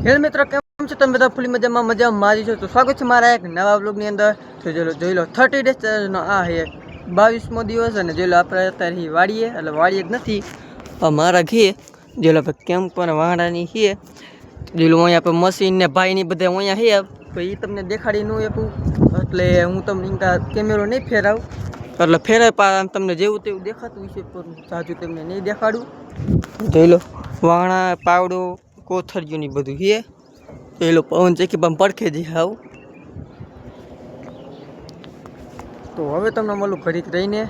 હેલ મિત્રો, કેમ છો તમે બધા? ફૂલી મજામાં મારી છો તો સ્વાગત છે મારા એક નવા બ્લોગની અંદર. તો જોઈ લો 30 ડેઝ ચેલેન્જનો આ છે 22મો દિવસ. અને જોઈ લો આપણે અત્યારે વાડીએ, એટલે વાડીએ જ નથી, મારા ઘીએ જોઈ લો કેમ પણ વાડાની છે. જોઈ લો અહીંયા આપણે મશીન ને ભાઈની બધા અહીંયા છે, તો એ તમને દેખાડી ન આપું, એટલે હું તમને કેમેરો નહીં ફેરાવું, એટલે ફેરાય તમને જેવું તેવું દેખાતું હશે, પણ જાજુ તમને નહીં દેખાડું. જોઈ લો વાણા પાવડો કોથળિયું બધું છે. એ લોકો પવન ચેકી પણ પડખે જ આવું. તો હવે તમને મળું ઘડીક રહીને.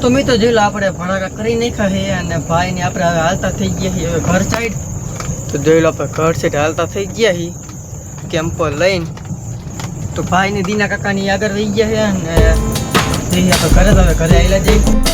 તો મિત્રો જોઈ લો આપણે ભણાકા કરી નાખ્યા છે, અને ભાઈને આપણે હવે હાલતા થઈ ગયા છીએ હવે ઘર સાઈડ. તો જોઈ લો આપણે ઘર સાઈડ હાલતા થઈ ગયા છીએ કેમ્પર લઈને. તો ભાઈને દીના કાકાની આગળ રહી ગયા છે, અને જઈએ આપણે ઘરે. તો હવે ઘરે આવેલા જઈએ.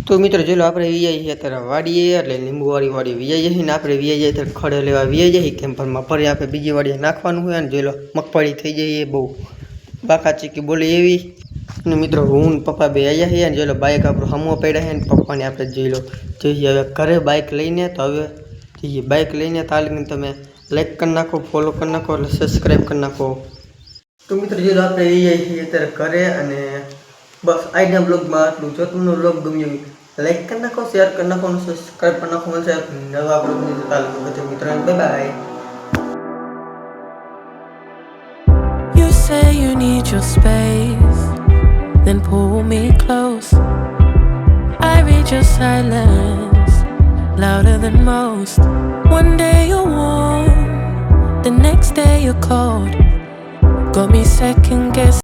તો મિત્રો જોઈ લો આપણે વીઆઈ છીએ અત્યારે વાડીએ, એટલે લીંબુવાળી વાડી વીઆઈ જઈએ ને આપણે વીઆઈ જાય ત્યારે ખડે લેવા વીઆઈ જઈએ કેમ્પરમાં. ફરી આપણે બીજી વાડીએ નાખવાનું હોય. અને જોઈ લો મગફળી થઈ જઈએ બહુ બાકા ચીકી બોલે એવી. અને મિત્રો હું પપ્પા બે આવ્યા છીએ, અને જોઈ લો બાઇક આપણું હમો પડ્યા છે, ને પપ્પાને આપણે જોઈ લો જઈએ હવે ઘરે બાઇક લઈને. તો હવે જઈએ બાઇક લઈને, તાલીને તમે લાઈક કરી નાખો, ફોલો કરી નાખો, એટલે સબસ્ક્રાઈબ કરી નાખો. તો મિત્રો જોઈ લો આપણે વીઆઈ છીએ અત્યારે ઘરે, અને બસ આજના બ્લોગમાં આટલું. જો તમને બ્લોગ ગમ્યો લાઈક કરી નાખો, શેર કરી નાખો, સબસ્ક્રાઈબ કરી નાખો. મળશે નવા બ્લોગની તાલુકો બધા મિત્રો. Bye bye. You say you need your space, then pull me close. I read your silence louder than most. One day you're warm, the next day you're cold. Got me second guessing.